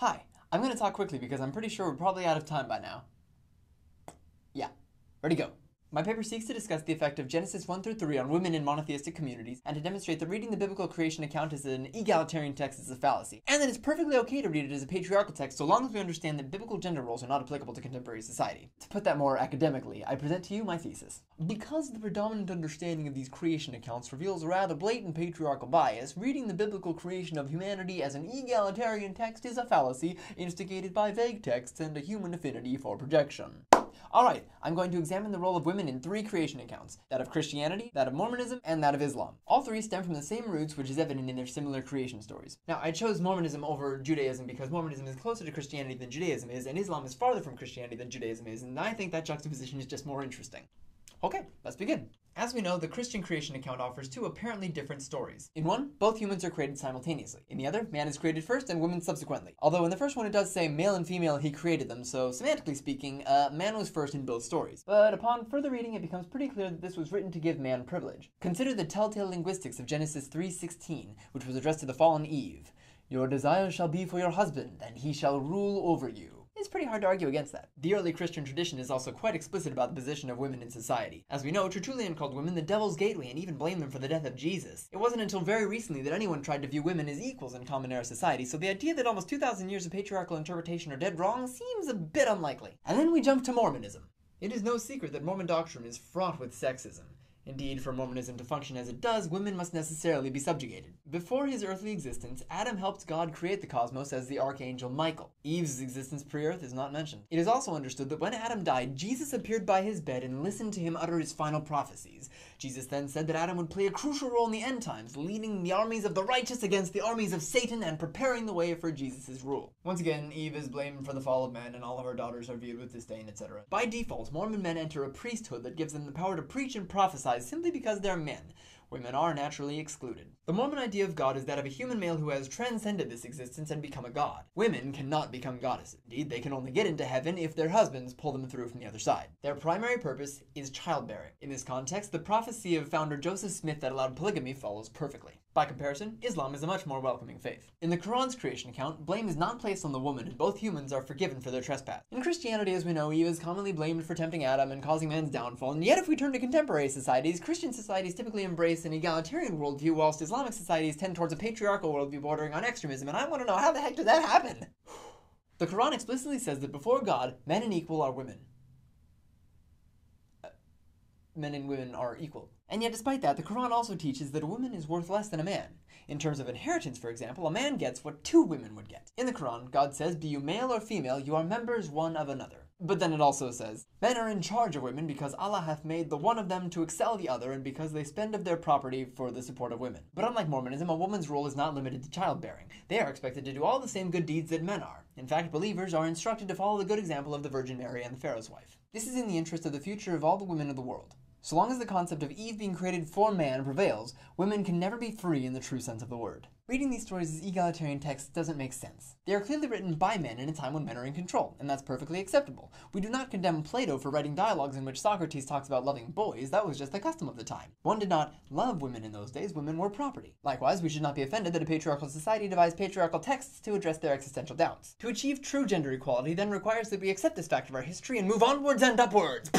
Hi, I'm going to talk quickly because I'm pretty sure we're probably out of time by now. Yeah, ready, go. My paper seeks to discuss the effect of Genesis 1 through 3 on women in monotheistic communities, and to demonstrate that reading the biblical creation account as an egalitarian text is a fallacy, and that it's perfectly okay to read it as a patriarchal text so long as we understand that biblical gender roles are not applicable to contemporary society. To put that more academically, I present to you my thesis. Because the predominant understanding of these creation accounts reveals a rather blatant patriarchal bias, reading the biblical creation of humanity as an egalitarian text is a fallacy instigated by vague texts and a human affinity for projection. Alright, I'm going to examine the role of women in 3 creation accounts, that of Christianity, that of Mormonism, and that of Islam. All 3 stem from the same roots, which is evident in their similar creation stories. Now, I chose Mormonism over Judaism because Mormonism is closer to Christianity than Judaism is, and Islam is farther from Christianity than Judaism is, and I think that juxtaposition is just more interesting. Okay, let's begin. As we know, the Christian creation account offers 2 apparently different stories. In one, both humans are created simultaneously. In the other, man is created first and woman subsequently. Although in the first one it does say male and female he created them, so semantically speaking, man was first in both stories. But upon further reading, it becomes pretty clear that this was written to give man privilege. Consider the telltale linguistics of Genesis 3:16, which was addressed to the fallen Eve. Your desire shall be for your husband, and he shall rule over you. It's pretty hard to argue against that. The early Christian tradition is also quite explicit about the position of women in society. As we know, Tertullian called women the devil's gateway and even blamed them for the death of Jesus. It wasn't until very recently that anyone tried to view women as equals in common era society, so the idea that almost 2,000 years of patriarchal interpretation are dead wrong seems a bit unlikely. And then we jump to Mormonism. It is no secret that Mormon doctrine is fraught with sexism. Indeed, for Mormonism to function as it does, women must necessarily be subjugated. Before his earthly existence, Adam helped God create the cosmos as the archangel Michael. Eve's existence pre-earth is not mentioned. It is also understood that when Adam died, Jesus appeared by his bed and listened to him utter his final prophecies. Jesus then said that Adam would play a crucial role in the end times, leading the armies of the righteous against the armies of Satan and preparing the way for Jesus' rule. Once again, Eve is blamed for the fall of man, and all of her daughters are viewed with disdain, etc. By default, Mormon men enter a priesthood that gives them the power to preach and prophesy simply because they're men. Women are naturally excluded. The Mormon idea of God is that of a human male who has transcended this existence and become a god. Women cannot become goddesses. Indeed, they can only get into heaven if their husbands pull them through from the other side. Their primary purpose is childbearing. In this context, the prophecy of founder Joseph Smith that allowed polygamy follows perfectly. By comparison, Islam is a much more welcoming faith. In the Quran's creation account, blame is not placed on the woman, and both humans are forgiven for their trespass. In Christianity, as we know, Eve is commonly blamed for tempting Adam and causing man's downfall, and yet if we turn to contemporary societies, Christian societies typically embrace an egalitarian worldview, whilst Islamic societies tend towards a patriarchal worldview bordering on extremism, and I want to know how the heck did that happen? The Quran explicitly says that before God, men and equal are women. Men and women are equal. And yet despite that, the Quran also teaches that a woman is worth less than a man. In terms of inheritance, for example, a man gets what 2 women would get. In the Quran, God says, be you male or female, you are members one of another. But then it also says, men are in charge of women because Allah hath made the one of them to excel the other, and because they spend of their property for the support of women. But unlike Mormonism, a woman's role is not limited to childbearing. They are expected to do all the same good deeds that men are. In fact, believers are instructed to follow the good example of the Virgin Mary and the Pharaoh's wife. This is in the interest of the future of all the women of the world. So long as the concept of Eve being created for man prevails, women can never be free in the true sense of the word. Reading these stories as egalitarian texts doesn't make sense. They are clearly written by men in a time when men are in control, and that's perfectly acceptable. We do not condemn Plato for writing dialogues in which Socrates talks about loving boys. That was just the custom of the time. One did not love women in those days. Women were property. Likewise, we should not be offended that a patriarchal society devised patriarchal texts to address their existential doubts. To achieve true gender equality then requires that we accept this fact of our history and move onwards and upwards.